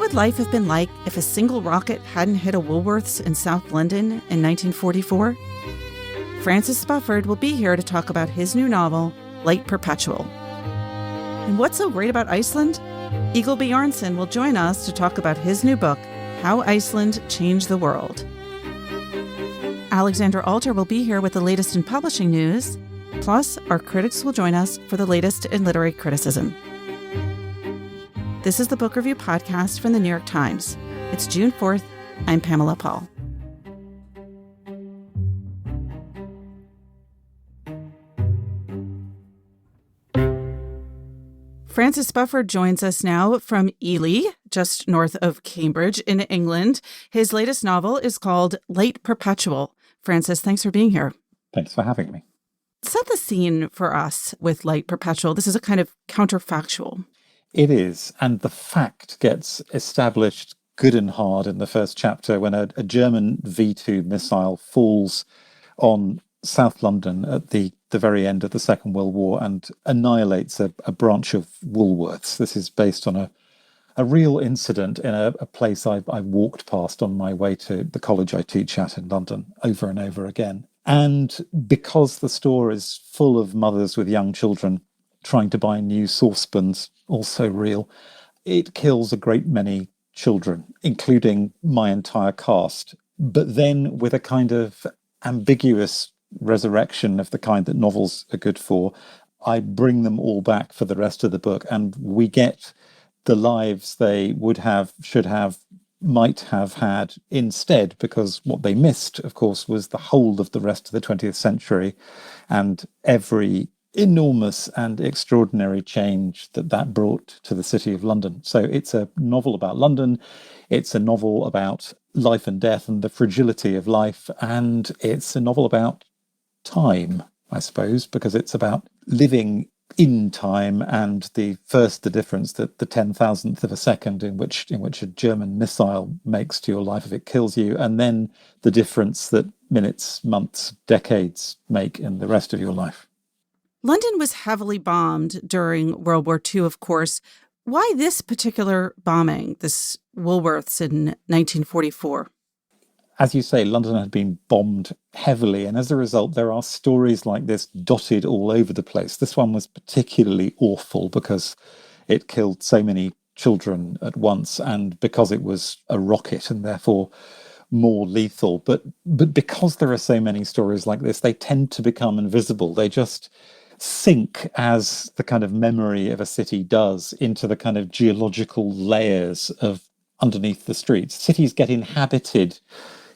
would life have been like if a single rocket hadn't hit a Woolworths in South London in 1944? Francis Spufford will be here to talk about his new novel, Light Perpetual. And what's so great about Iceland? Eagle Bjornsson will join us to talk about his new book, How Iceland Changed the World. Alexandra Alter will be here with the latest in publishing news. Plus, our critics will join us for the latest in literary criticism. This is the Book Review Podcast from the New York Times. It's June 4th. I'm Pamela Paul. Francis Spufford joins us now from Ely, just north of Cambridge in England. His latest novel is called Light Perpetual. Francis, thanks for being here. Thanks for having me. Set the scene for us with Light Perpetual. This is a kind of counterfactual. It is, and the fact gets established good and hard in the first chapter when a German V2 missile falls on South London at the very end of the Second World War and annihilates a branch of Woolworths. This is based on a real incident in a place I walked past on my way to the college I teach at in London over and over again. And because the store is full of mothers with young children trying to buy new saucepans, also real, it kills a great many children, including my entire cast, but then with a kind of ambiguous resurrection of the kind that novels are good for, I bring them all back for the rest of the book, and we get the lives they would have, should have, might have had instead, because what they missed, of course, was the whole of the rest of the 20th century and every enormous and extraordinary change that brought to the city of London. So it's a novel about London, it's a novel about life and death and the fragility of life, and it's a novel about time, I suppose, because it's about living in time and the difference that the 10,000th of a second in which a German missile makes to your life if it kills you, and then the difference that minutes, months, decades make in the rest of your life. London was heavily bombed during World War II, of course. Why this particular bombing, this Woolworths in 1944? As you say, London had been bombed heavily, and as a result, there are stories like this dotted all over the place. This one was particularly awful because it killed so many children at once, and because it was a rocket and therefore more lethal. But because there are so many stories like this, they tend to become invisible. They just sink, as the kind of memory of a city does, into the kind of geological layers of underneath the streets. Cities get inhabited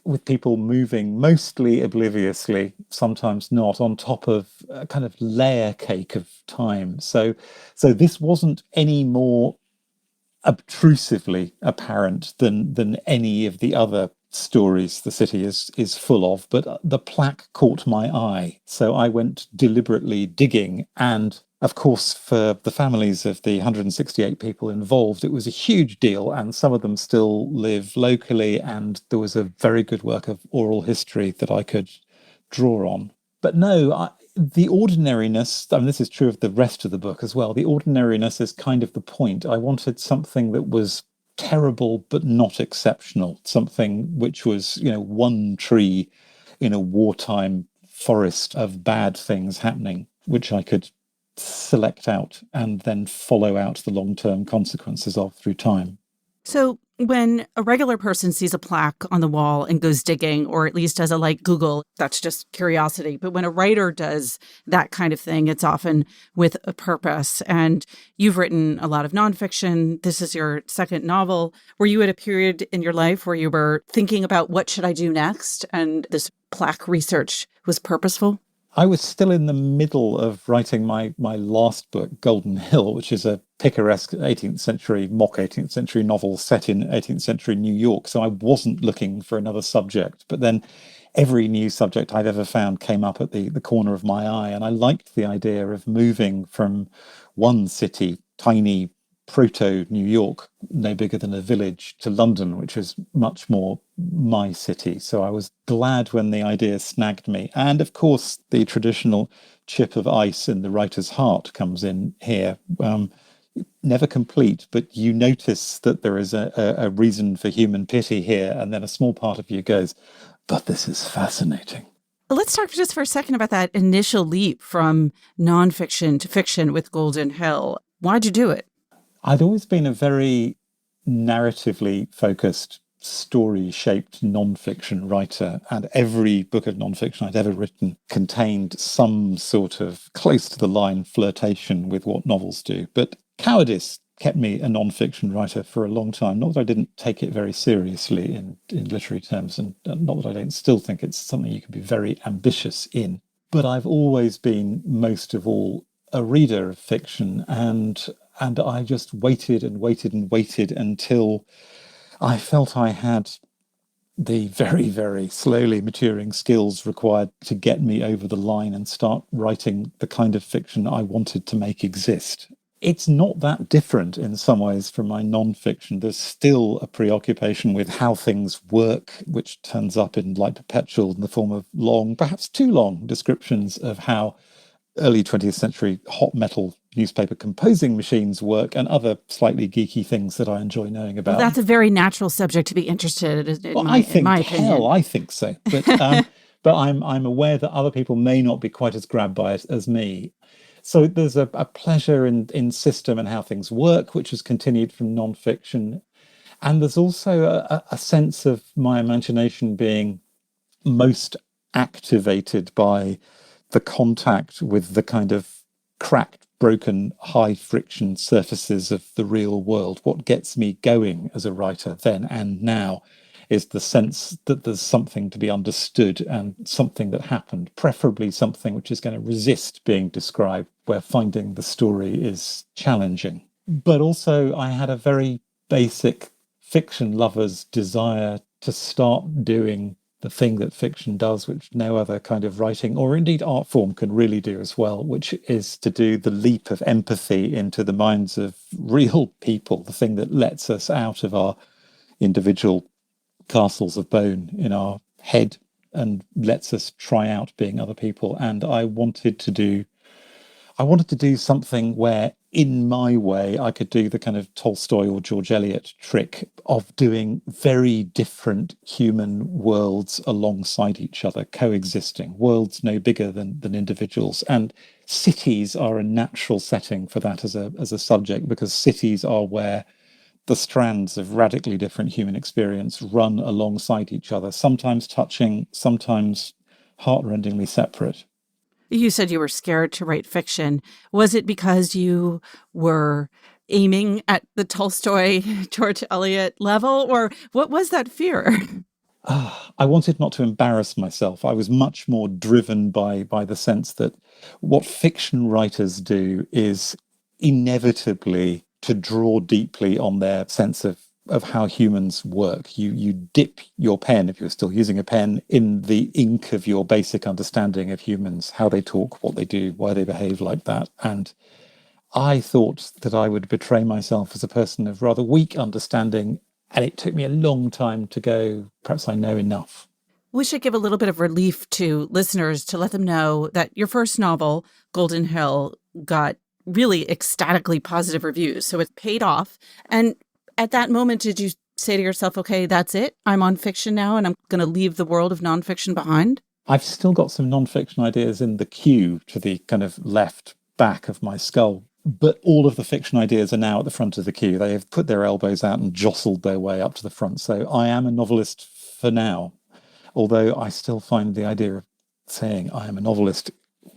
with people moving mostly obliviously, sometimes not, on top of a kind of layer cake of time. So this wasn't any more obtrusively apparent than any of the other stories the city is full of, but the plaque caught my eye. So I went deliberately digging, and of course, for the families of the 168 people involved, it was a huge deal, and some of them still live locally, and there was a very good work of oral history that I could draw on. But no, the ordinariness, I mean, this is true of the rest of the book as well, the ordinariness is kind of the point. I wanted something that was terrible but not exceptional, something which was, one tree in a wartime forest of bad things happening, which I could select out and then follow out the long-term consequences of through time. So when a regular person sees a plaque on the wall and goes digging, or at least does a light Google, that's just curiosity. But when a writer does that kind of thing, it's often with a purpose. And you've written a lot of nonfiction. This is your second novel. Were you at a period in your life where you were thinking about what should I do next? And this plaque research was purposeful? I was still in the middle of writing my last book, Golden Hill, which is a picaresque 18th century, mock 18th century novel set in 18th century New York. So I wasn't looking for another subject. But then every new subject I've ever found came up at the corner of my eye. And I liked the idea of moving from one city, tiny proto-New York, no bigger than a village, to London, which is much more my city. So I was glad when the idea snagged me. And of course, the traditional chip of ice in the writer's heart comes in here. never complete, but you notice that there is a reason for human pity here, and then a small part of you goes, but this is fascinating. Let's talk just for a second about that initial leap from nonfiction to fiction with Golden Hill. Why'd you do it? I'd always been a very narratively focused, story-shaped nonfiction writer, and every book of nonfiction I'd ever written contained some sort of close to the line flirtation with what novels do. But cowardice kept me a nonfiction writer for a long time. Not that I didn't take it very seriously in literary terms, and not that I don't still think it's something you can be very ambitious in. But I've always been, most of all, a reader of fiction, and I just waited and waited and waited until I felt I had the very, very slowly maturing skills required to get me over the line and start writing the kind of fiction I wanted to make exist. It's not that different in some ways from my non-fiction. There's still a preoccupation with how things work, which turns up in Light Perpetual in the form of long, perhaps too long, descriptions of how early 20th century hot metal newspaper composing machines work, and other slightly geeky things that I enjoy knowing about. Well, that's a very natural subject to be interested in, in my opinion. I think so. But but I'm aware that other people may not be quite as grabbed by it as me. So there's a pleasure in system and how things work, which has continued from nonfiction. And there's also a sense of my imagination being most activated by the contact with the kind of cracked, broken, high friction surfaces of the real world. What gets me going as a writer then and now is the sense that there's something to be understood and something that happened, preferably something which is going to resist being described, where finding the story is challenging. But also, I had a very basic fiction lover's desire to start doing the thing that fiction does, which no other kind of writing or indeed art form can really do as well, which is to do the leap of empathy into the minds of real people, the thing that lets us out of our individual castles of bone in our head and lets us try out being other people. And I wanted to do something where, in my way, I could do the kind of Tolstoy or George Eliot trick of doing very different human worlds alongside each other, coexisting, worlds no bigger than individuals. And cities are a natural setting for that as a subject, because cities are where the strands of radically different human experience run alongside each other, sometimes touching, sometimes heartrendingly separate. You said you were scared to write fiction. Was it because you were aiming at the Tolstoy, George Eliot level, or what was that fear? I wanted not to embarrass myself. I was much more driven by the sense that what fiction writers do is inevitably to draw deeply on their sense of how humans work. You dip your pen, if you're still using a pen, in the ink of your basic understanding of humans, how they talk, what they do, why they behave like that. And I thought that I would betray myself as a person of rather weak understanding, and it took me a long time to go, perhaps I know enough. We should give a little bit of relief to listeners to let them know that your first novel, Golden Hill, got really ecstatically positive reviews. So it paid off. And at that moment, did you say to yourself, okay, that's it, I'm on fiction now and I'm going to leave the world of nonfiction behind? I've still got some nonfiction ideas in the queue to the kind of left back of my skull, but all of the fiction ideas are now at the front of the queue. They have put their elbows out and jostled their way up to the front. So I am a novelist for now, although I still find the idea of saying I am a novelist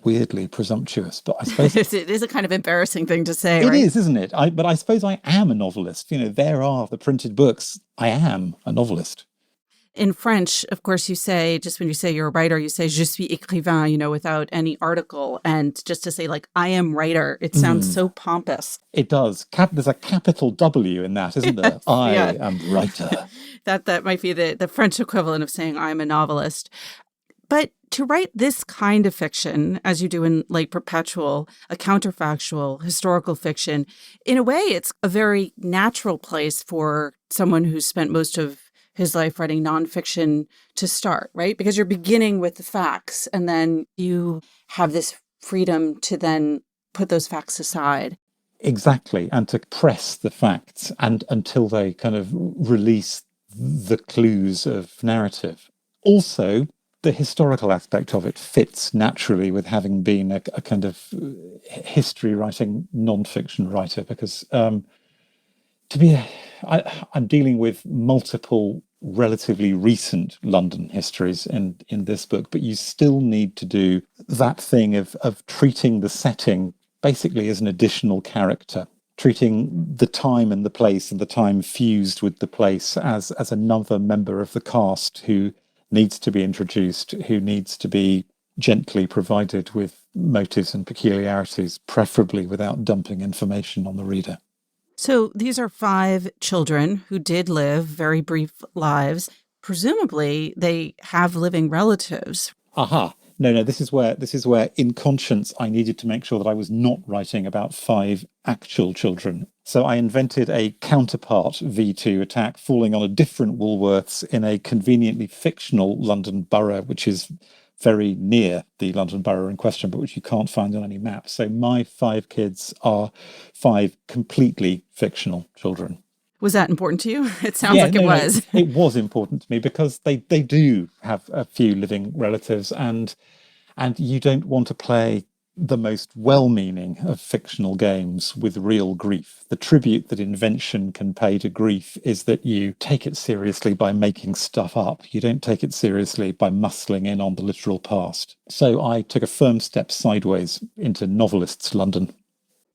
weirdly presumptuous, but I suppose it is a kind of embarrassing thing to say, it right? is, isn't it? But I suppose I am a novelist. There are the printed books. I am a novelist. In French, of course, you say, just when you say you're a writer, you say, je suis écrivain, without any article. And just to say, like, I am writer, it sounds so pompous. It does. There's a capital W in that, isn't there? I am writer. That might be the French equivalent of saying I'm a novelist. But to write this kind of fiction, as you do in Light Perpetual, a counterfactual, historical fiction, in a way, it's a very natural place for someone who's spent most of his life writing nonfiction to start, right? Because you're beginning with the facts, and then you have this freedom to then put those facts aside. Exactly, and to press the facts and until they kind of release the clues of narrative. Also, the historical aspect of it fits naturally with having been a kind of history writing non-fiction writer, because to be I'm dealing with multiple relatively recent London histories in this book, but you still need to do that thing of treating the setting basically as an additional character, treating the time and the place and the time fused with the place as another member of the cast who needs to be introduced, who needs to be gently provided with motives and peculiarities, preferably without dumping information on the reader. So these are 5 children who did live very brief lives. Presumably, they have living relatives. Aha. No, this is where in conscience I needed to make sure that I was not writing about 5 actual children. So I invented a counterpart V2 attack falling on a different Woolworths in a conveniently fictional London borough, which is very near the London borough in question, but which you can't find on any map. So my 5 kids are 5 completely fictional children. Was that important to you? It sounds Yeah, like it no, was. it was important to me because they do have a few living relatives, and you don't want to play the most well-meaning of fictional games with real grief. The tribute that invention can pay to grief is that you take it seriously by making stuff up. You don't take it seriously by muscling in on the literal past. So I took a firm step sideways into novelists' London.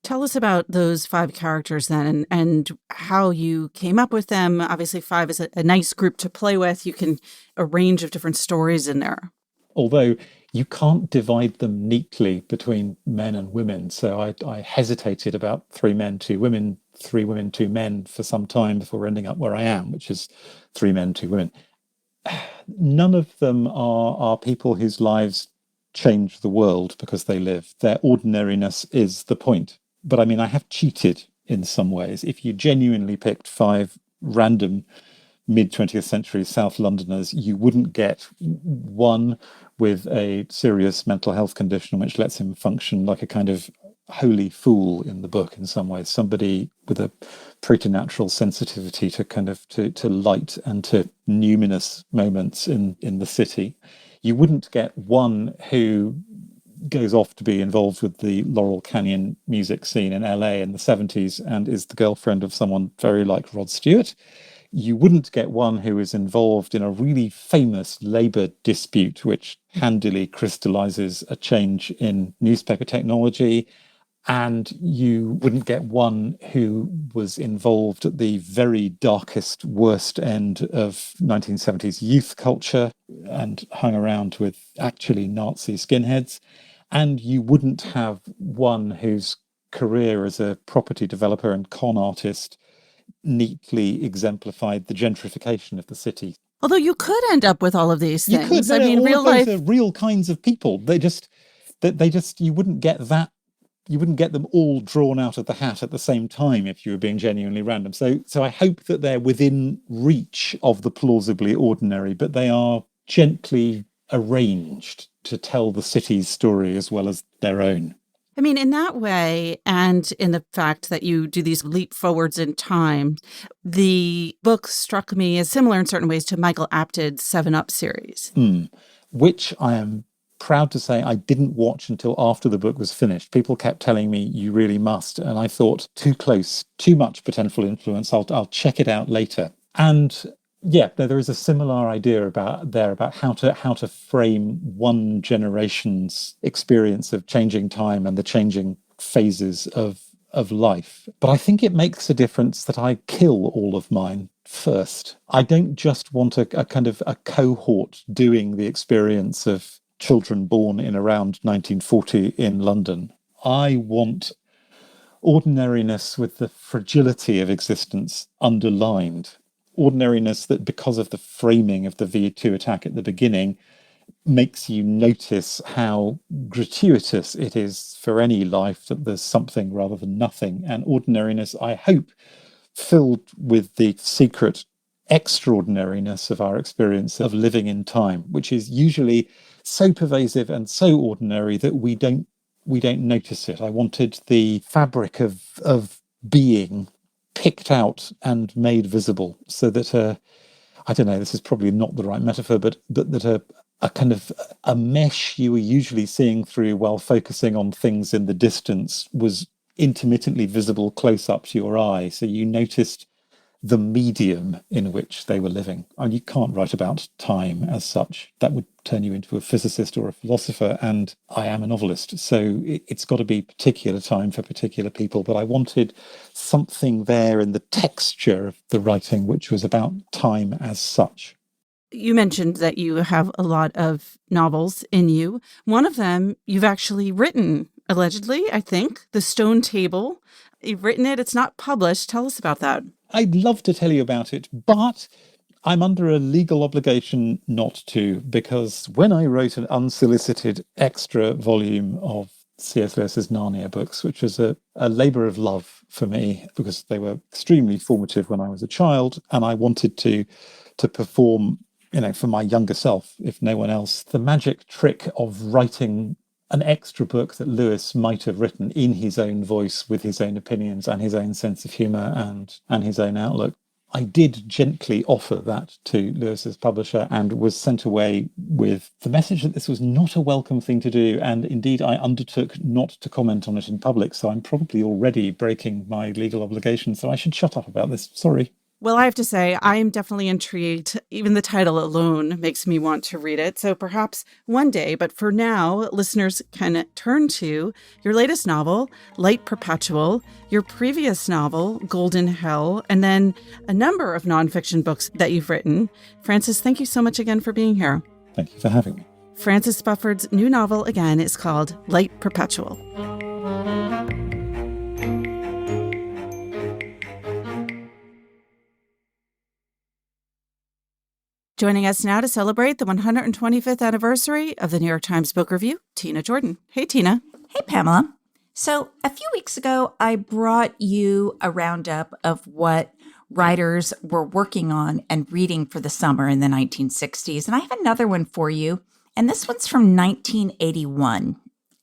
Tell us about those 5 characters then, and how you came up with them. Obviously, 5 is a nice group to play with. You can a range of different stories in there. Although you can't divide them neatly between men and women. So I hesitated about 3 men, 2 women, 3 women, 2 men for some time before ending up where I am, which is 3 men, 2 women. None of them are people whose lives change the world because they live. Their ordinariness is the point. But I mean, I have cheated in some ways. If you genuinely picked 5 random mid 20th century South Londoners, you wouldn't get one with a serious mental health condition which lets him function like a kind of holy fool in the book in some ways, somebody with a preternatural sensitivity to kind of to light and to numinous moments in the city. You wouldn't get one who goes off to be involved with the Laurel Canyon music scene in LA in the 70s and is the girlfriend of someone very like Rod Stewart. You wouldn't get one who is involved in a really famous labor dispute, which handily crystallizes a change in newspaper technology. And you wouldn't get one who was involved at the very darkest, worst end of 1970s youth culture and hung around with actually Nazi skinheads. And you wouldn't have one whose career as a property developer and con artist neatly exemplified the gentrification of the city. Although you could end up with all of these You could, things. I mean, all real of those life. are real kinds of people. They just you wouldn't get that. You wouldn't get them all drawn out of the hat at the same time if you were being genuinely random. So I hope that they're within reach of the plausibly ordinary, but they are gently arranged to tell the city's story as well as their own. I mean, in that way, and in the fact that you do these leap forwards in time, the book struck me as similar in certain ways to Michael Apted's 7 Up series. Which I am proud to say I didn't watch until after the book was finished. People kept telling me you really must, and I thought too close, too much potential influence. I'll check it out later. And yeah, there is a similar idea about how to frame one generation's experience of changing time and the changing phases of life. But I think it makes a difference that I kill all of mine first. I don't just want a kind of a cohort doing the experience of children born in around 1940 in London. I want ordinariness with the fragility of existence underlined. Ordinariness that, because of the framing of the V2 attack at the beginning, makes you notice how gratuitous it is for any life that there's something rather than nothing. And ordinariness, I hope, filled with the secret extraordinariness of our experience of living in time, which is usually so pervasive and so ordinary that we don't we don't notice it. I wanted the fabric of being picked out and made visible so that I don't know, this is probably not the right metaphor, but that a kind of a mesh you were usually seeing through while focusing on things in the distance was intermittently visible close up to your eye. So you noticed the medium in which they were living. And you can't write about time as such. That would turn you into a physicist or a philosopher, and I am a novelist. So it's got to be particular time for particular people. But I wanted something there in the texture of the writing, which was about time as such. You mentioned that you have a lot of novels in you. One of them you've actually written, allegedly, I think, The Stone Table. You've written it. It's not published. Tell us about that. I'd love to tell you about it, but I'm under a legal obligation not to, because when I wrote an unsolicited extra volume of C.S. Lewis's Narnia books, which was a labour of love for me, because they were extremely formative when I was a child, and I wanted to perform, for my younger self, if no one else, the magic trick of writing an extra book that Lewis might have written in his own voice, with his own opinions and his own sense of humour and his own outlook. I did gently offer that to Lewis's publisher and was sent away with the message that this was not a welcome thing to do. And indeed, I undertook not to comment on it in public. So I'm probably already breaking my legal obligation. So I should shut up about this. Sorry. Well, I have to say, I am definitely intrigued. Even the title alone makes me want to read it. So perhaps one day, but for now, listeners can turn to your latest novel, Light Perpetual, your previous novel, Golden Hell, and then a number of nonfiction books that you've written. Francis, thank you so much again for being here. Thank you for having me. Francis Bufford's new novel, again, is called Light Perpetual. Joining us now to celebrate the 125th anniversary of the New York Times Book Review, Tina Jordan. Hey, Tina. Hey, Pamela. So a few weeks ago, I brought you a roundup of what writers were working on and reading for the summer in the 1960s. And I have another one for you. And this one's from 1981.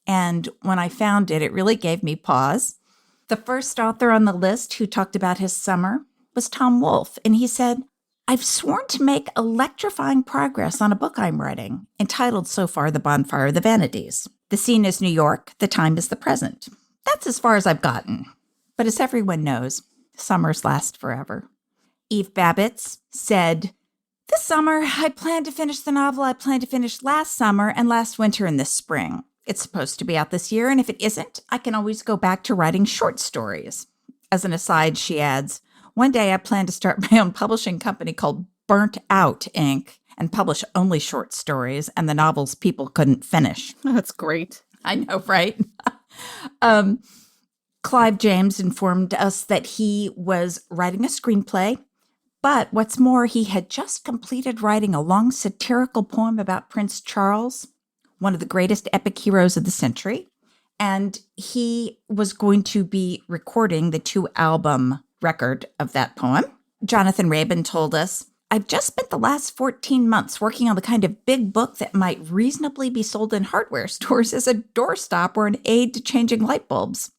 And when I found it, it really gave me pause. The first author on the list who talked about his summer was Tom Wolfe. And he said, "I've sworn to make electrifying progress on a book I'm writing, entitled so far The Bonfire of the Vanities. The scene is New York, the time is the present. That's as far as I've gotten. But as everyone knows, summers last forever." Eve Babbitt said, "This summer, I plan to finish the novel I planned to finish last summer and last winter and this spring. It's supposed to be out this year, and if it isn't, I can always go back to writing short stories." As an aside, she adds, "One day I plan to start my own publishing company called Burnt Out, Inc. and publish only short stories and the novels people couldn't finish." That's great. I know, right? Clive James informed us that he was writing a screenplay, but what's more, he had just completed writing a long satirical poem about Prince Charles, one of the greatest epic heroes of the century, and he was going to be recording the 2-album record of that poem. Jonathan Rabin told us, "I've just spent the last 14 months working on the kind of big book that might reasonably be sold in hardware stores as a doorstop or an aid to changing light bulbs.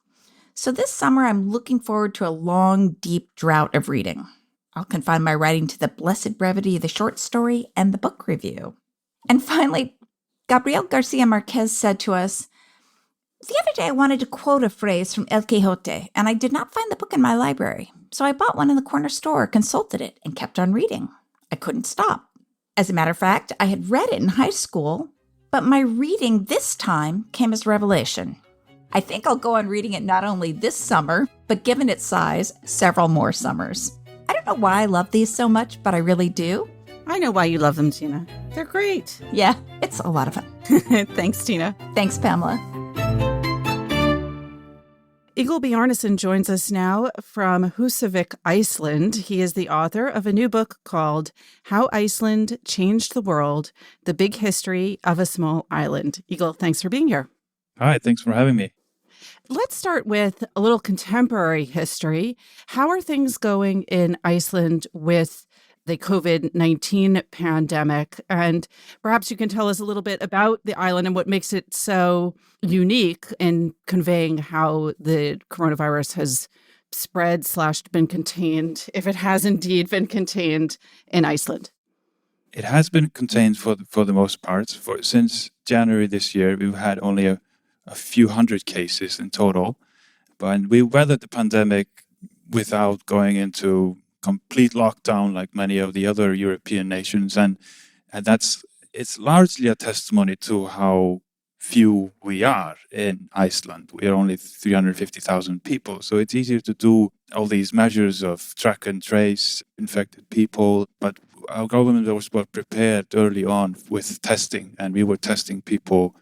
So this summer, I'm looking forward to a long, deep drought of reading. I'll confine my writing to the blessed brevity of the short story and the book review." And finally, Gabriel Garcia Marquez said to us, "The other day I wanted to quote a phrase from El Quijote, and I did not find the book in my library. So I bought one in the corner store, consulted it, and kept on reading. I couldn't stop. As a matter of fact, I had read it in high school, but my reading this time came as a revelation. I think I'll go on reading it not only this summer, but given its size, several more summers." I don't know why I love these so much, but I really do. I know why you love them, Tina. They're great. Yeah, it's a lot of fun. Thanks, Tina. Thanks, Pamela. Egil Bjarnason joins us now from Húsavík, Iceland. He is the author of a new book called How Iceland Changed the World, The Big History of a Small Island. Egil, thanks for being here. Hi, thanks for having me. Let's start with a little contemporary history. How are things going in Iceland with the COVID-19 pandemic. And perhaps you can tell us a little bit about the island and what makes it so unique in conveying how the coronavirus has spread / been contained, if it has indeed been contained in Iceland. It has been contained for the most part. Since January this year, we've had only a few hundred cases in total. But we weathered the pandemic without going into complete lockdown like many of the other European nations. And it's largely a testimony to how few we are in Iceland. We are only 350,000 people. So it's easier to do all these measures of track and trace infected people. But our government was prepared early on with testing, and we were testing people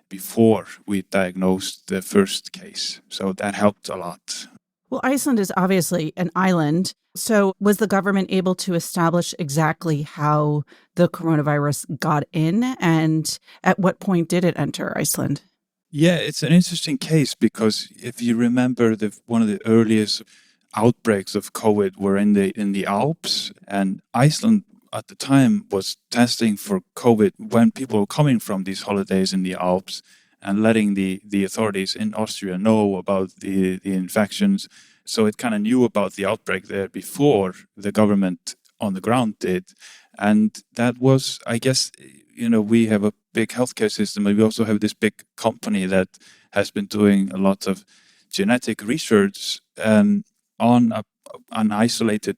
before we diagnosed the first case. So that helped a lot. Well, Iceland is obviously an island. So was the government able to establish exactly how the coronavirus got in, and at what point did it enter Iceland? Yeah, it's an interesting case because if you remember, one of the earliest outbreaks of COVID were in the Alps, and Iceland at the time was testing for COVID when people were coming from these holidays in the Alps and letting the authorities in Austria know about the infections. So it kind of knew about the outbreak there before the government on the ground did. And that was, I guess, we have a big healthcare system, and we also have this big company that has been doing a lot of genetic research on an isolated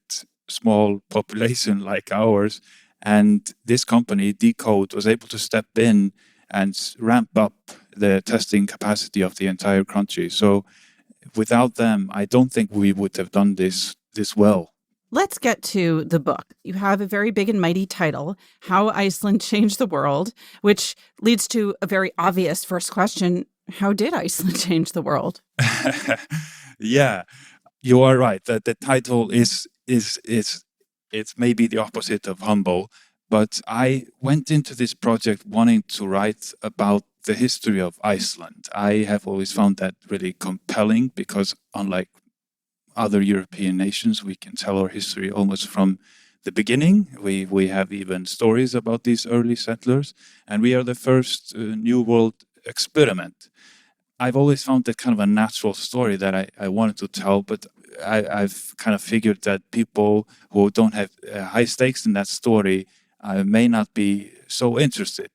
small population like ours. And this company, Decode, was able to step in and ramp up the testing capacity of the entire country. So without them, I don't think we would have done this well. Let's get to the book. You have a very big and mighty title, How Iceland Changed the World, which leads to a very obvious first question. How did Iceland change the world? Yeah, you are right. The title is it's maybe the opposite of humble, but I went into this project wanting to write about the history of Iceland. I have always found that really compelling because unlike other European nations, we can tell our history almost from the beginning. We have even stories about these early settlers, and we are the first New World experiment. I've always found that kind of a natural story that I wanted to tell, but I've kind of figured that people who don't have high stakes in that story may not be so interested.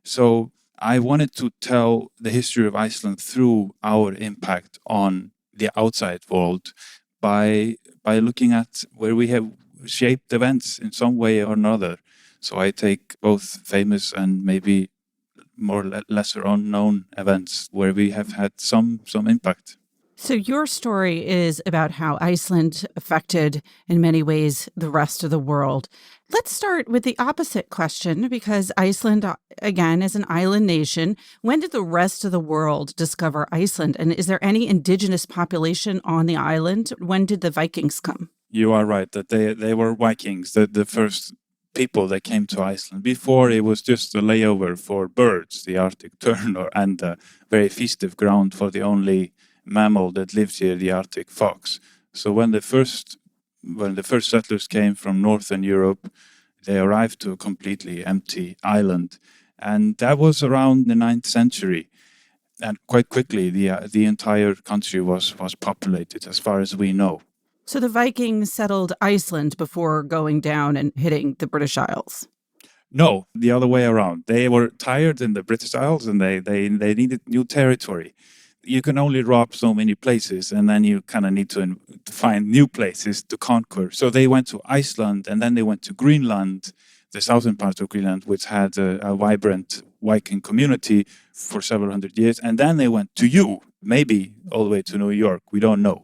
So I wanted to tell the history of Iceland through our impact on the outside world by looking at where we have shaped events in some way or another. So I take both famous and maybe more lesser unknown events where we have had some impact. So your story is about how Iceland affected, in many ways, the rest of the world. Let's start with the opposite question, because Iceland, again, is an island nation. When did the rest of the world discover Iceland? And is there any indigenous population on the island? When did the Vikings come? You are right, that they were Vikings, the first people that came to Iceland. Before, it was just a layover for birds, the Arctic tern, and a very festive ground for the only mammal that lives here, the Arctic fox. So when the first settlers came from Northern Europe, they arrived to a completely empty island. And that was around the 9th century. And quite quickly, the entire country was populated, as far as we know. So the Vikings settled Iceland before going down and hitting the British Isles? No, the other way around. They were tired in the British Isles, and they needed new territory. You can only rob so many places, and then you kind of need to find new places to conquer. So they went to Iceland, and then they went to Greenland, the southern part of Greenland, which had a vibrant Viking community for several hundred years. And then they went to you, maybe all the way to New York. We don't know.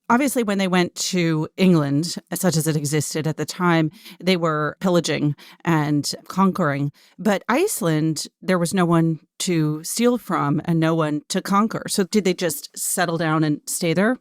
Obviously, when they went to England, such as it existed at the time, they were pillaging and conquering. But Iceland, there was no one to steal from and no one to conquer. So did they just settle down and stay there?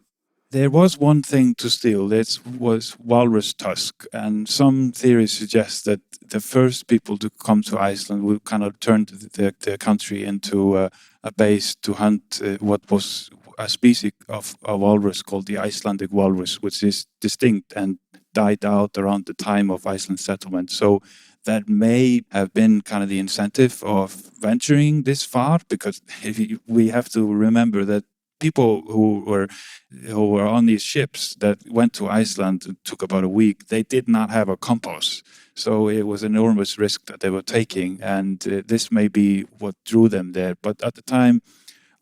There was one thing to steal. That was walrus tusk. And some theories suggest that the first people to come to Iceland would kind of turn the country into a base to hunt what was a species of a walrus called the Icelandic walrus, which is distinct and died out around the time of Iceland's settlement. So that may have been kind of the incentive of venturing this far, because we have to remember that people who were on these ships that went to Iceland, it took about a week, they did not have a compass. So it was an enormous risk that they were taking, and this may be what drew them there. But at the time,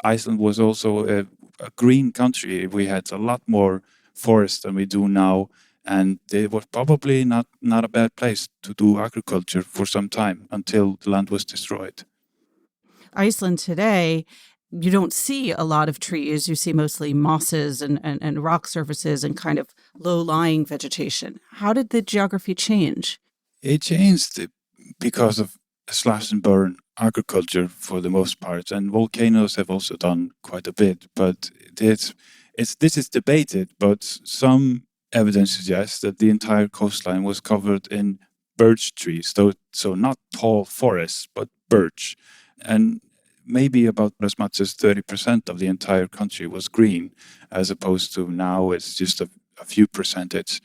Iceland was also a green country. We had a lot more forest than we do now, and it was probably not a bad place to do agriculture for some time until the land was destroyed. Iceland today, you don't see a lot of trees. You see mostly mosses and rock surfaces and kind of low-lying vegetation. How did the geography change? It changed because of slash and burn agriculture for the most part, and volcanoes have also done quite a bit. But this is debated, but some evidence suggests that the entire coastline was covered in birch trees, so not tall forests, but birch. And maybe about as much as 30% of the entire country was green, as opposed to now it's just a few percentage.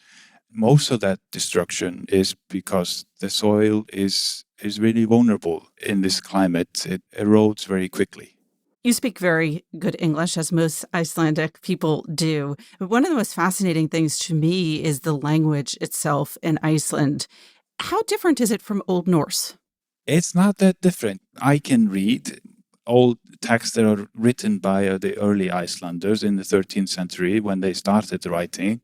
Most of that destruction is because the soil is really vulnerable in this climate. It erodes very quickly. You speak very good English, as most Icelandic people do. But one of the most fascinating things to me is the language itself in Iceland. How different is it from Old Norse? It's not that different. I can read old texts that are written by the early Icelanders in the 13th century when they started writing.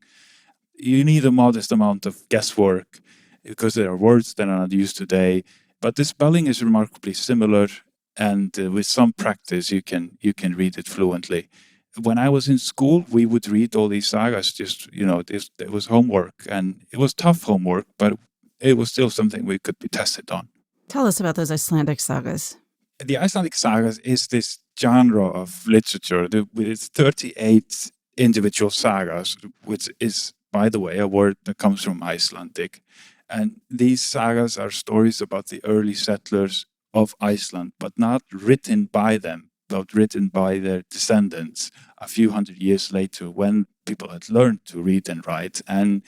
You need a modest amount of guesswork because there are words that are not used today. But the spelling is remarkably similar, and with some practice, you can read it fluently. When I was in school, we would read all these sagas. It was homework, and it was tough homework, but it was still something we could be tested on. Tell us about those Icelandic sagas. The Icelandic sagas is this genre of literature with its 38 individual sagas, which is, by the way, a word that comes from Icelandic. And these sagas are stories about the early settlers of Iceland, but not written by them, but written by their descendants a few hundred years later when people had learned to read and write. And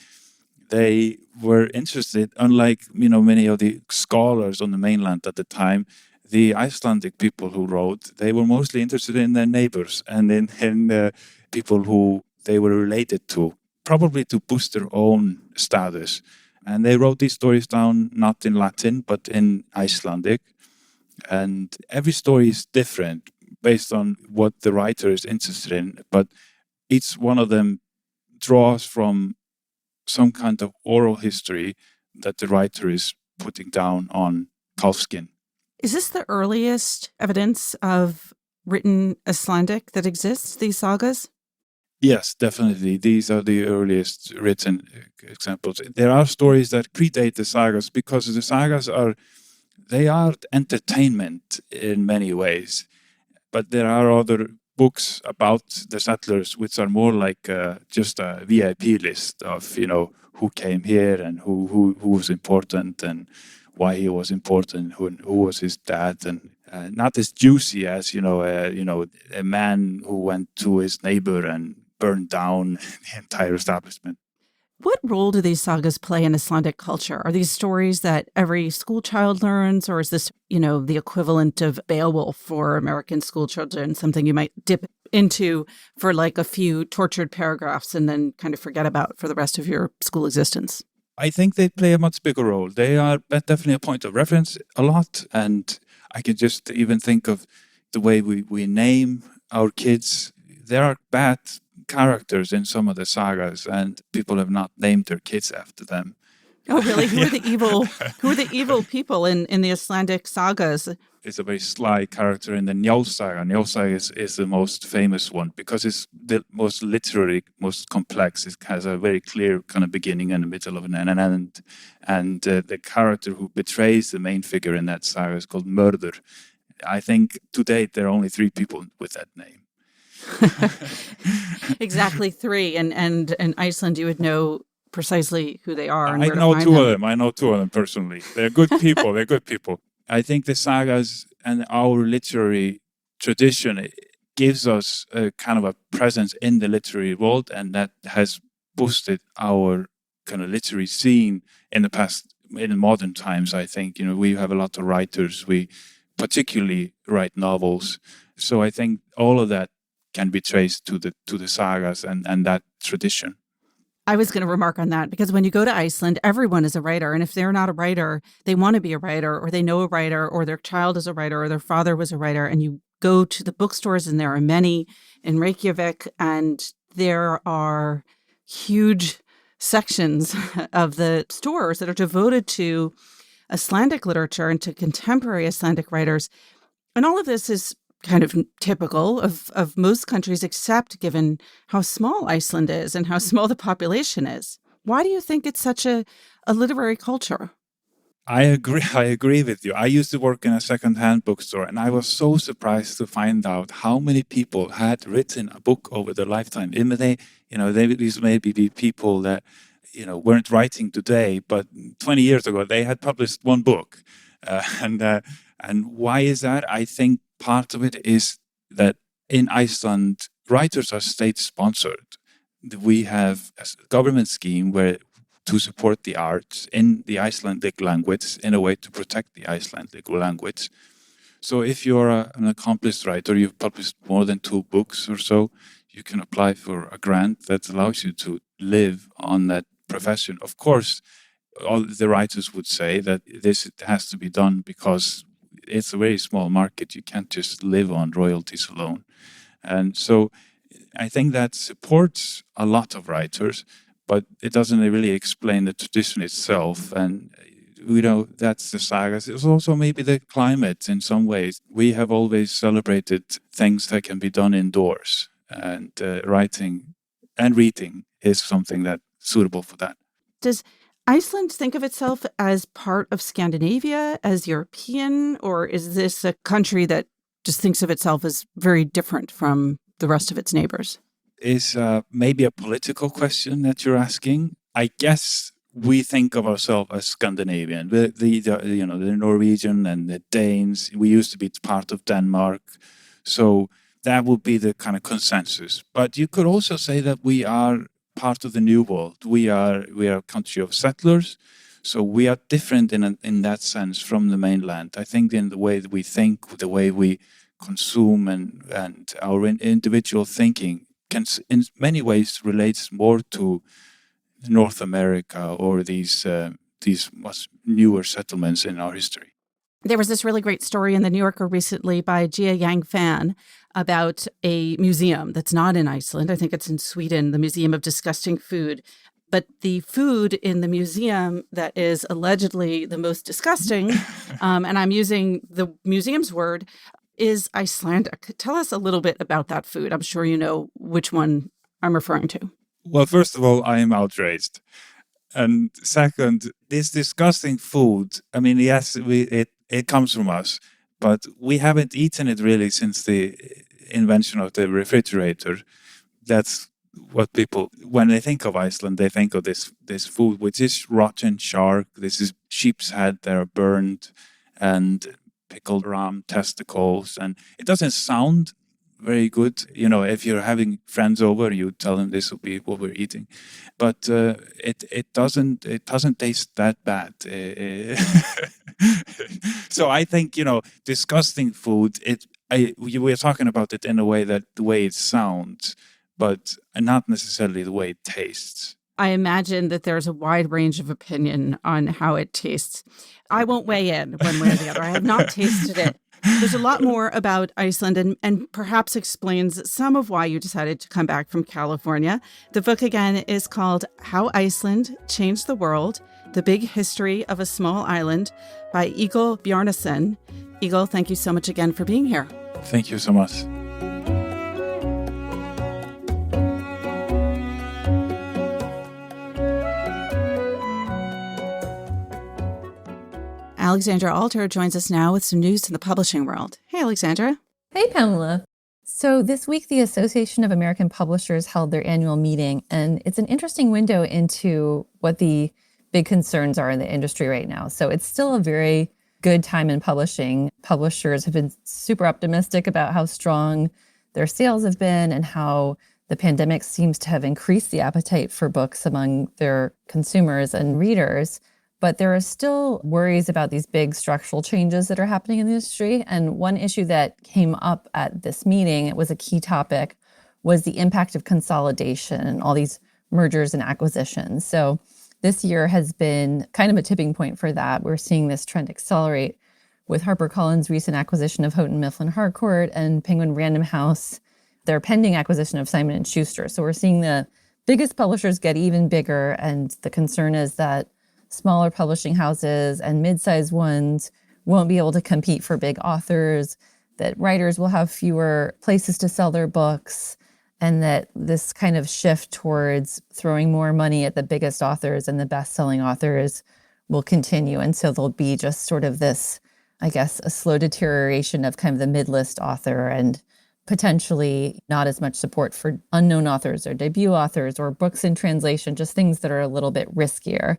they were interested, unlike many of the scholars on the mainland at the time, the Icelandic people who wrote, they were mostly interested in their neighbors and in people who they were related to, probably to boost their own status. And they wrote these stories down not in Latin, but in Icelandic. And every story is different based on what the writer is interested in. But each one of them draws from some kind of oral history that the writer is putting down on calfskin. Is this the earliest evidence of written Icelandic that exists, these sagas? Yes, definitely. These are the earliest written examples. There are stories that predate the sagas because the sagas are entertainment in many ways. But there are other books about the settlers which are more like just a VIP list of, who came here and who was important and why he was important, who was his dad, and not as juicy as, a man who went to his neighbor and burned down the entire establishment. What role do these sagas play in Icelandic culture? Are these stories that every school child learns, or is this, the equivalent of Beowulf for American school children, something you might dip into for like a few tortured paragraphs and then kind of forget about for the rest of your school existence? I think they play a much bigger role. They are definitely a point of reference a lot, and I can just even think of the way we name our kids. There are bad characters in some of the sagas, and people have not named their kids after them. Oh, really? Who are the evil people in the Icelandic sagas? It's a very sly character in the Njál saga. Njál saga is the most famous one because it's the most literary, most complex. It has a very clear kind of beginning and a middle of an end. And the character who betrays the main figure in that saga is called Murder. I think to date there are only 3 people with that name. Exactly 3. And in Iceland, you would know precisely who they are. And I know 2 of them. I know 2 of them personally. They're good people. They're good people. I think the sagas and our literary tradition gives us a kind of a presence in the literary world, and that has boosted our kind of literary scene in the past, in modern times, I think, we have a lot of writers. We particularly write novels. So I think all of that can be traced to the sagas and that tradition. I was going to remark on that because when you go to Iceland, everyone is a writer. And if they're not a writer, they want to be a writer, or they know a writer, or their child is a writer, or their father was a writer. And you go to the bookstores, and there are many in Reykjavik, and there are huge sections of the stores that are devoted to Icelandic literature and to contemporary Icelandic writers. And all of this is kind of typical of most countries, except given how small Iceland is and how small the population is. Why do you think it's such a literary culture? I agree with you. I used to work in a second-hand bookstore, and I was so surprised to find out how many people had written a book over their lifetime. These maybe be people that, weren't writing today, but 20 years ago, they had published one book. And why is that? I think part of it is that in Iceland, writers are state-sponsored. We have a government scheme to support the arts in the Icelandic language in a way to protect the Icelandic language. So if you're an accomplished writer, you've published more than 2 books or so, you can apply for a grant that allows you to live on that profession. Of course, all the writers would say that this has to be done because it's a very small market. You can't just live on royalties alone. And so I think that supports a lot of writers, but it doesn't really explain the tradition itself. And, that's the sagas. It's also maybe the climate in some ways. We have always celebrated things that can be done indoors, and writing and reading is something that's suitable for that. Does Iceland think of itself as part of Scandinavia, as European, or is this a country that just thinks of itself as very different from the rest of its neighbors? Is maybe a political question that you're asking. I guess we think of ourselves as Scandinavian. The Norwegian and the Danes. We used to be part of Denmark, so that would be the kind of consensus. But you could also say that we are part of the New World. We are a country of settlers, so we are different in that sense from the mainland. I think in the way that we think, the way we consume, and our individual thinking can, in many ways, relates more to North America or these much newer settlements in our history. There was this really great story in the New Yorker recently by Jia Yang Fan about a museum that's not in Iceland. I think it's in Sweden, the Museum of Disgusting Food. But the food in the museum that is allegedly the most disgusting, and I'm using the museum's word, is Icelandic. Tell us a little bit about that food. I'm sure you know which one I'm referring to. Well, first of all, I am outraged. And second, this disgusting food, I mean, yes, it comes from us, but we haven't eaten it really since the invention of the refrigerator. That's what people, when they think of Iceland, they think of this food, which is rotten shark. This is sheep's head that are burned, and pickled ram testicles. And it doesn't sound very good. If you're having friends over, you tell them this will be what we're eating, but it doesn't taste that bad. So I think disgusting food. We're talking about it in a way that the way it sounds, but not necessarily the way it tastes. I imagine that there's a wide range of opinion on how it tastes. I won't weigh in one way or the other. I have not tasted it. There's a lot more about Iceland and perhaps explains some of why you decided to come back from California. The book, again, is called How Iceland Changed the World, The Big History of a Small Island by Egil Bjarnason. Egil, thank you so much again for being here. Thank you so much. Alexandra Alter joins us now with some news in the publishing world. Hey, Alexandra. Hey, Pamela. So this week, the Association of American Publishers held their annual meeting, and it's an interesting window into what the big concerns are in the industry right now. So it's still a very good time in publishing. Publishers have been super optimistic about how strong their sales have been and how The pandemic seems to have increased the appetite for books among their consumers and readers, but there are still worries about these big structural changes that are happening in the industry. And one issue that came up at this meeting, it was a key topic, was the impact of consolidation and all these mergers and acquisitions. So this year has been kind of a tipping point for that. We're seeing this trend accelerate with HarperCollins' recent acquisition of Houghton Mifflin Harcourt and Penguin Random House, their pending acquisition of Simon & Schuster. So we're seeing the biggest publishers get even bigger, and the concern is that smaller publishing houses and mid-sized ones won't be able to compete for big authors, that writers will have fewer places to sell their books, and that this kind of shift towards throwing more money at the biggest authors and the best-selling authors will continue. And so there'll be just sort of this, I guess, a slow deterioration of kind of the mid-list author, and potentially not as much support for unknown authors or debut authors or books in translation, just things that are a little bit riskier.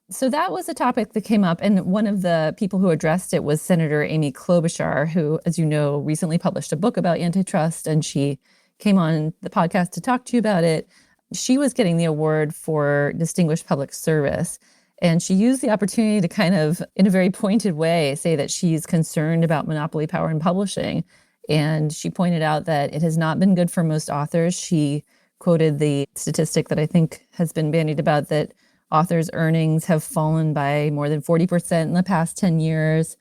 So that was a topic that came up. And one of the people who addressed it was Senator Amy Klobuchar, who, as you know, recently published a book about antitrust, and she came on the podcast to talk to you about it. She was getting the award for Distinguished Public Service. And she used the opportunity to kind of, in a very pointed way, say that she's concerned about monopoly power in publishing. And she pointed out that it has not been good for most authors. She quoted the statistic that I think has been bandied about, that authors' earnings have fallen by more than 40% in the past 10 years.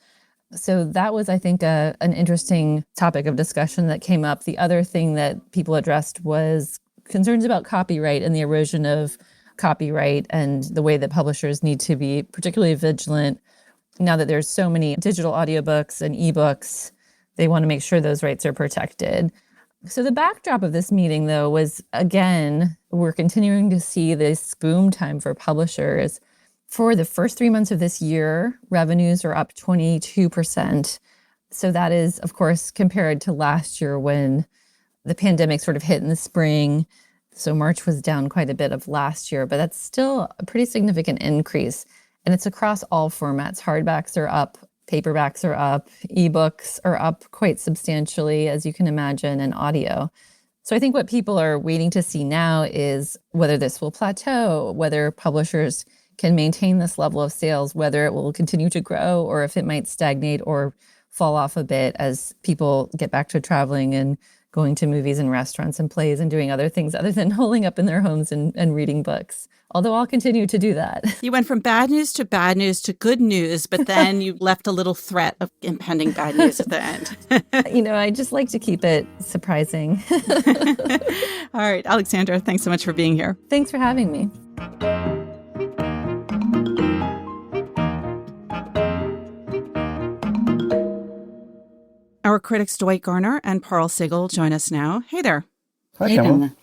So that was, I think, an interesting topic of discussion that came up. The other thing that people addressed was concerns about copyright and the erosion of copyright and the way that publishers need to be particularly vigilant. Now that there's so many digital audiobooks and ebooks, they want to make sure those rights are protected. So the backdrop of this meeting, though, was, again, we're continuing to see this boom time for publishers. For the first 3 months of this year, revenues are up 22%. So that is, of course, compared to last year when the pandemic sort of hit in the spring. So March was down quite a bit of last year, but that's still a pretty significant increase. And it's across all formats. Hardbacks are up, paperbacks are up, ebooks are up quite substantially, as you can imagine, and audio. So I think what people are waiting to see now is whether this will plateau, whether publishers can maintain this level of sales, whether it will continue to grow or if it might stagnate or fall off a bit as people get back to traveling and going to movies and restaurants and plays and doing other things other than holding up in their homes and reading books. Although I'll continue to do that. You went from bad news to good news, but then you left a little threat of impending bad news at the end. You know, I just like to keep it surprising. All right, Alexandra, thanks so much for being here. Thanks for having me. Our critics Dwight Garner and Parul Sehgal join us now. Hey there. Hi, Pamela.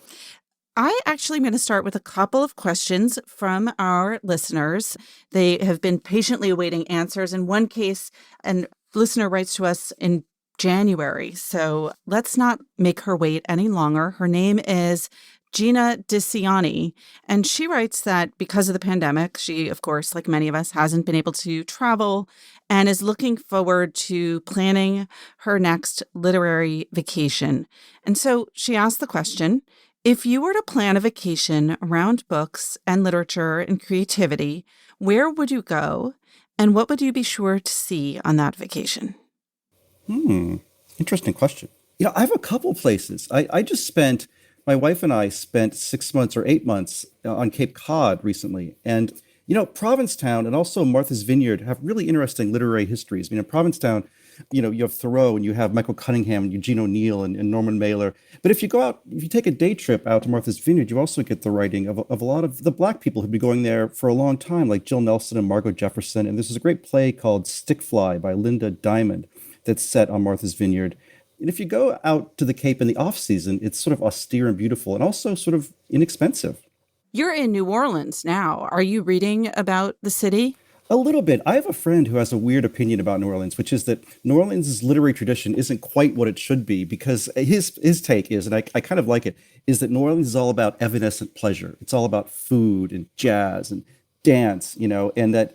I actually am going to start with a couple of questions from our listeners. They have been patiently awaiting answers. In one case, a listener writes to us in January, so let's not make her wait any longer. Her name is Gina DeCiani, and she writes that because of the pandemic, she, of course, like many of us, hasn't been able to travel and is looking forward to planning her next literary vacation. And so she asked the question, if you were to plan a vacation around books and literature and creativity, where would you go and what would you be sure to see on that vacation? Interesting question. You know, I have a couple places. My wife and I spent 6 months or 8 months on Cape Cod recently. And, you know, Provincetown and also Martha's Vineyard have really interesting literary histories. I mean, in Provincetown, you know, you have Thoreau and you have Michael Cunningham and Eugene O'Neill and Norman Mailer. But if you take a day trip out to Martha's Vineyard, you also get the writing of a lot of the Black people who've been going there for a long time, like Jill Nelson and Margot Jefferson. And this is a great play called Stickfly by Linda Diamond that's set on Martha's Vineyard. And if you go out to the Cape in the off season, it's sort of austere and beautiful and also sort of inexpensive. You're in New Orleans now. Are you reading about the city? A little bit. I have a friend who has a weird opinion about New Orleans, which is that New Orleans' literary tradition isn't quite what it should be, because his take is, and I kind of like it, is that New Orleans is all about evanescent pleasure. It's all about food and jazz and dance, you know, and that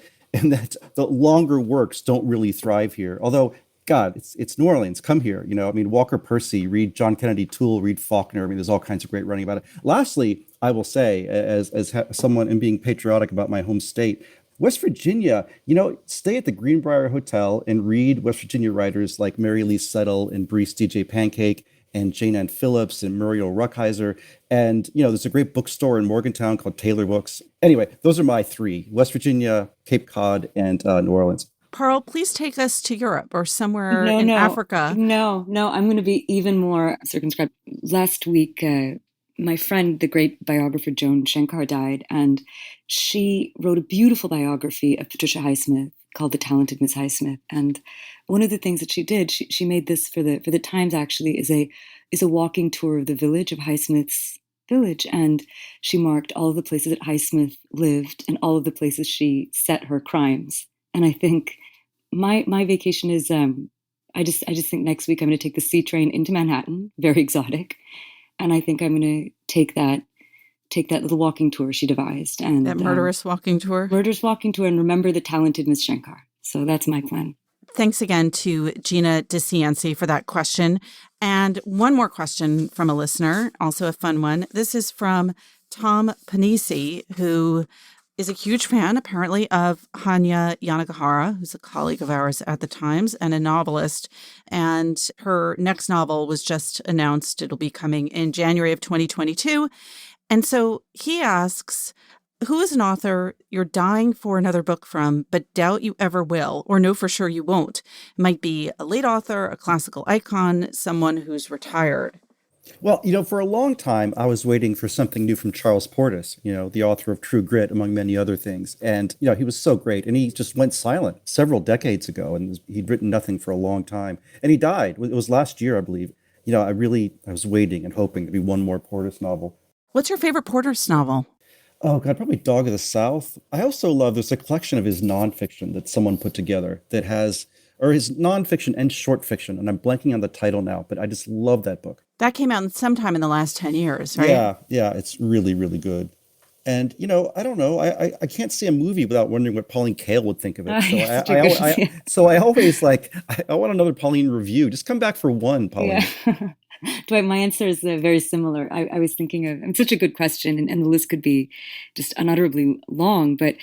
the longer works don't really thrive here. Although God, it's New Orleans. Come here. I mean, Walker Percy, read John Kennedy Toole, read Faulkner. I mean, there's all kinds of great writing about it. Lastly, I will say, someone and being patriotic about my home state, West Virginia, stay at the Greenbrier Hotel and read West Virginia writers like Mary Lee Settle and Brees D.J. Pancake and Jane Ann Phillips and Muriel Ruckhiser. And, there's a great bookstore in Morgantown called Taylor Books. Anyway, those are my three: West Virginia, Cape Cod, and New Orleans. Parul, please take us to Europe or somewhere in Africa. No, I'm going to be even more circumscribed. Last week, my friend, the great biographer Joan Shankar, died, and she wrote a beautiful biography of Patricia Highsmith called The Talented Miss Highsmith. And one of the things that she did, she made this for the Times, actually, is a walking tour of the village of Highsmith's village, and she marked all of the places that Highsmith lived and all of the places she set her crimes. And I think my vacation is I just think next week I'm going to take the C train into Manhattan, very exotic, and I think I'm going to take that little walking tour she devised, and that murderous walking tour, and remember the talented Miss Shankar. So that's my plan. Thanks again to Gina DeCianci for that question. And one more question from a listener, also a fun one. This is from Tom Panisi, who is a huge fan, apparently, of Hanya Yanagihara, who's a colleague of ours at the Times and a novelist. And her next novel was just announced. It'll be coming in January of 2022. And so he asks, who is an author you're dying for another book from, but doubt you ever will, or know for sure you won't? It might be a late author, a classical icon, someone who's retired. Well, for a long time, I was waiting for something new from Charles Portis, the author of True Grit, among many other things. And, he was so great. And he just went silent several decades ago, and he'd written nothing for a long time. And he died. It was last year, I believe. I was waiting and hoping to be one more Portis novel. What's your favorite Portis novel? Oh, God, probably Dog of the South. I also love, there's a collection of his nonfiction that someone put together that has, or his nonfiction and short fiction, and I'm blanking on the title now, but I just love that book. That came out sometime in the last 10 years, right? Yeah, it's really, really good. And, I don't know, I can't see a movie without wondering what Pauline Kael would think of it. So I always I want another Pauline review. Just come back for one, Pauline. Yeah. Dwight, my answer is very similar. I was thinking of, it's such a good question, and the list could be just unutterably long, but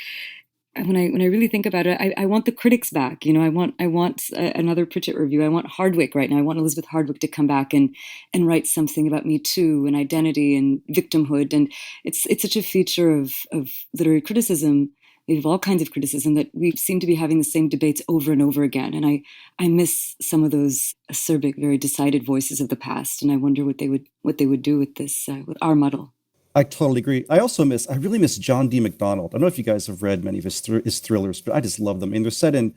when I really think about it, I want the critics back. I want another Pritchett review. I want Hardwick right now. I want Elizabeth Hardwick to come back and write something about Me Too and identity and victimhood. And it's such a feature of literary criticism, of all kinds of criticism, that we seem to be having the same debates over and over again. And I miss some of those acerbic, very decided voices of the past. And I wonder what they would do with this, with our muddle. I totally agree. I really miss John D. MacDonald. I don't know if you guys have read many of his thrillers, but I just love them. I mean, they're set in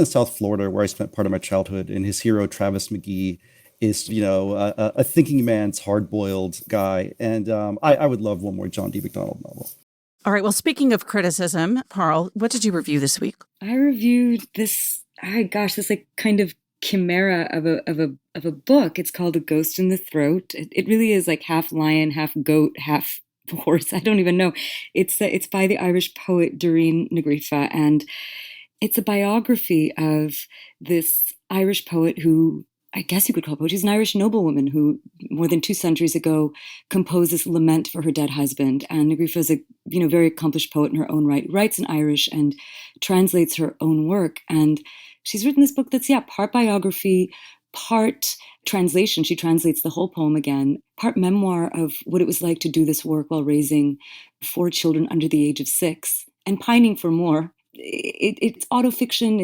South Florida, where I spent part of my childhood, and his hero, Travis McGee, is, a thinking man's hard-boiled guy. And I would love one more John D. MacDonald novel. All right. Well, speaking of criticism, Parul, what did you review this week? I reviewed this kind of chimera of a book. It's called A Ghost in the Throat. It really is like half lion, half goat, half horse. I don't even know. It's by the Irish poet Doreen Negrifa, and it's a biography of this Irish poet who, I guess you could call a poet. She's an Irish noblewoman who, more than 2 centuries ago, composed this lament for her dead husband. And Negrifa is a very accomplished poet in her own right, writes in Irish and translates her own work. And she's written this book that's, part biography, part translation. She translates the whole poem again, part memoir of what it was like to do this work while raising 4 children under the age of 6 and pining for more. It's autofiction.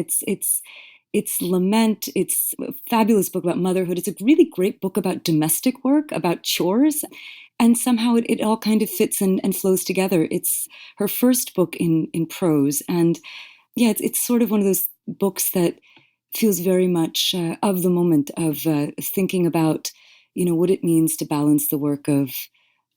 It's lament. It's a fabulous book about motherhood. It's a really great book about domestic work, about chores. And somehow it all kind of fits and flows together. It's her first book in prose. And it's sort of one of those books that feels very much of the moment, of thinking about, what it means to balance the work of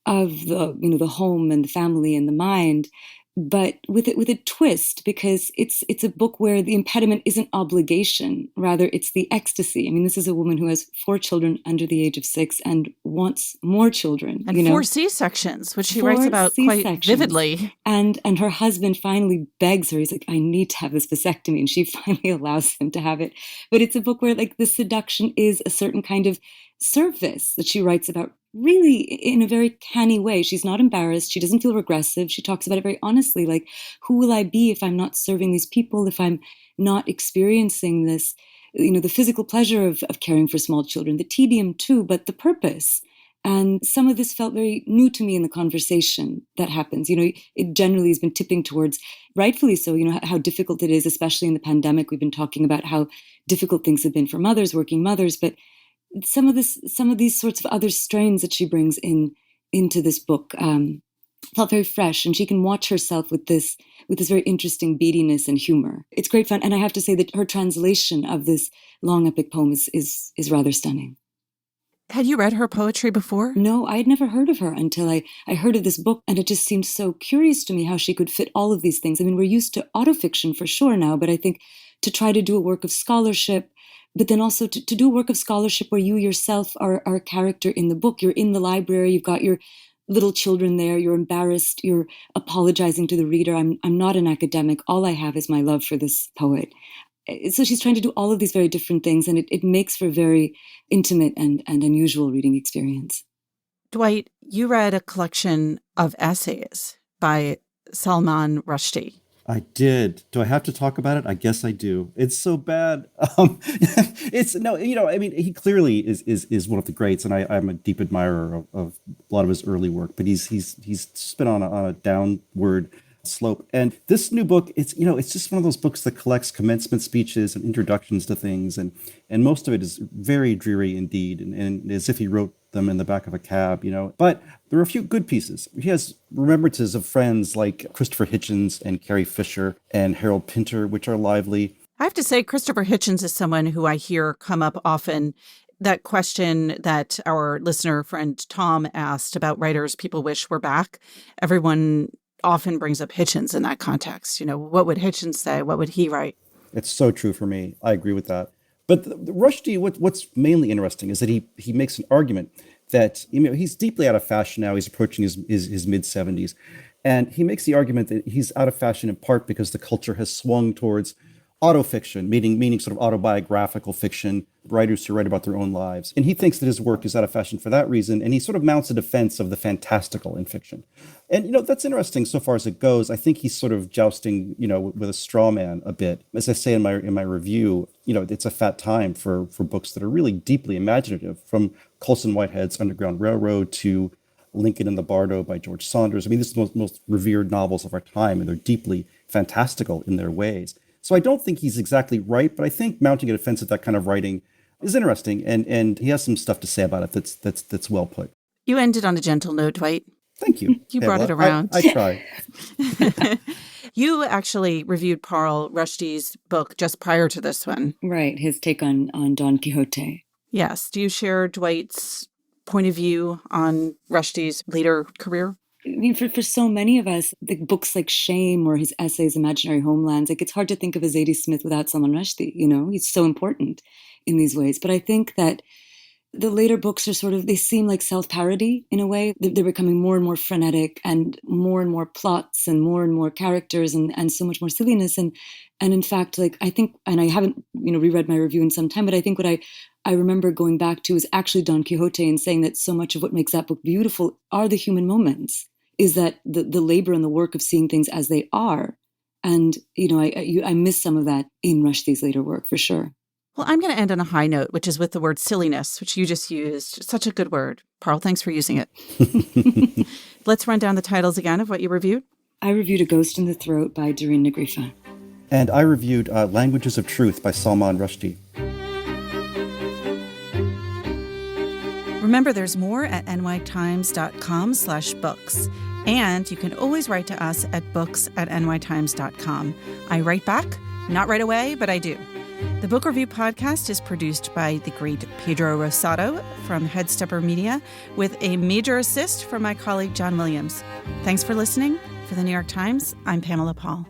the home and the family and the mind but with a twist, because it's a book where the impediment isn't obligation, rather it's the ecstasy. I mean, this is a woman who has 4 children under the age of 6 and wants more children. And 4 C-sections, which she writes about quite vividly. And her husband finally begs her. He's like, I need to have this vasectomy. And she finally allows him to have it. But it's a book where like the seduction is a certain kind of surface that she writes about really in a very canny way. She's not embarrassed. She doesn't feel regressive. She talks about it very honestly, like, who will I be if I'm not serving these people, if I'm not experiencing this, the physical pleasure of caring for small children, the tedium too, but the purpose. And some of this felt very new to me in the conversation that happens. It generally has been tipping towards, rightfully so, how difficult it is, especially in the pandemic. We've been talking about how difficult things have been for mothers, working mothers, but some of these sorts of other strains that she brings into this book felt very fresh, and she can watch herself with this very interesting beadiness and humor. It's great fun, and I have to say that her translation of this long epic poem is rather stunning. Had you read her poetry before? No, I had never heard of her until I heard of this book, and it just seemed so curious to me how she could fit all of these things. I mean, we're used to autofiction for sure now, but I think to try to do a work of scholarship, but then also to do a work of scholarship where you yourself are a character in the book. You're in the library, you've got your little children there, you're embarrassed, you're apologizing to the reader. I'm not an academic. All I have is my love for this poet. So she's trying to do all of these very different things, and it makes for a very intimate and unusual reading experience. Dwight, you read a collection of essays by Salman Rushdie. I did. Do I have to talk about it? I guess I do. It's so bad. He clearly is one of the greats, and I'm a deep admirer of a lot of his early work, but he's just been on a downward slope. And this new book, it's just one of those books that collects commencement speeches and introductions to things, and most of it is very dreary indeed, and as if he wrote them in the back of a cab, But there are a few good pieces. He has remembrances of friends like Christopher Hitchens and Carrie Fisher and Harold Pinter, which are lively. I have to say, Christopher Hitchens is someone who I hear come up often. That question that our listener friend Tom asked about writers people wish were back, everyone often brings up Hitchens in that context. What would Hitchens say? What would he write? It's so true for me. I agree with that. But Rushdie, what's mainly interesting is that he makes an argument that he's deeply out of fashion now. He's approaching his mid-70s. And he makes the argument that he's out of fashion in part because the culture has swung towards autofiction, meaning sort of autobiographical fiction, writers who write about their own lives. And he thinks that his work is out of fashion for that reason, and he sort of mounts a defense of the fantastical in fiction. And, that's interesting so far as it goes. I think he's sort of jousting, with a straw man a bit. As I say in my review, it's a fat time for books that are really deeply imaginative, from Colson Whitehead's Underground Railroad to Lincoln and the Bardo by George Saunders. I mean, these are the most revered novels of our time, and they're deeply fantastical in their ways. So I don't think he's exactly right, but I think mounting a defense of that kind of writing is interesting, and he has some stuff to say about it that's well put. You ended on a gentle note, Dwight. Thank you. You brought it around. I try. You actually reviewed Parul Rushdie's book just prior to this one. Right, his take on Don Quixote. Yes. Do you share Dwight's point of view on Rushdie's later career? I mean, for so many of us, the books like Shame or his essays, Imaginary Homelands, it's hard to think of a Zadie Smith without Salman Rushdie, He's so important in these ways. But I think that the later books are they seem like self-parody in a way. They're becoming more and more frenetic and more plots and more characters and so much more silliness. And in fact, I think, and I haven't, reread my review in some time, but I think what I remember going back to is actually Don Quixote and saying that so much of what makes that book beautiful are the human moments, is that the labor and the work of seeing things as they are. And, I miss some of that in Rushdie's later work for sure. Well, I'm going to end on a high note, which is with the word silliness, which you just used. Such a good word. Parul, thanks for using it. Let's run down the titles again of what you reviewed. I reviewed A Ghost in the Throat by Doreen Negrifa. And I reviewed Languages of Truth by Salman Rushdie. Remember, there's more at nytimes.com/books. And you can always write to us at books@nytimes.com. I write back, not right away, but I do. The Book Review Podcast is produced by the great Pedro Rosado from Headstepper Media, with a major assist from my colleague John Williams. Thanks for listening. For the New York Times, I'm Pamela Paul.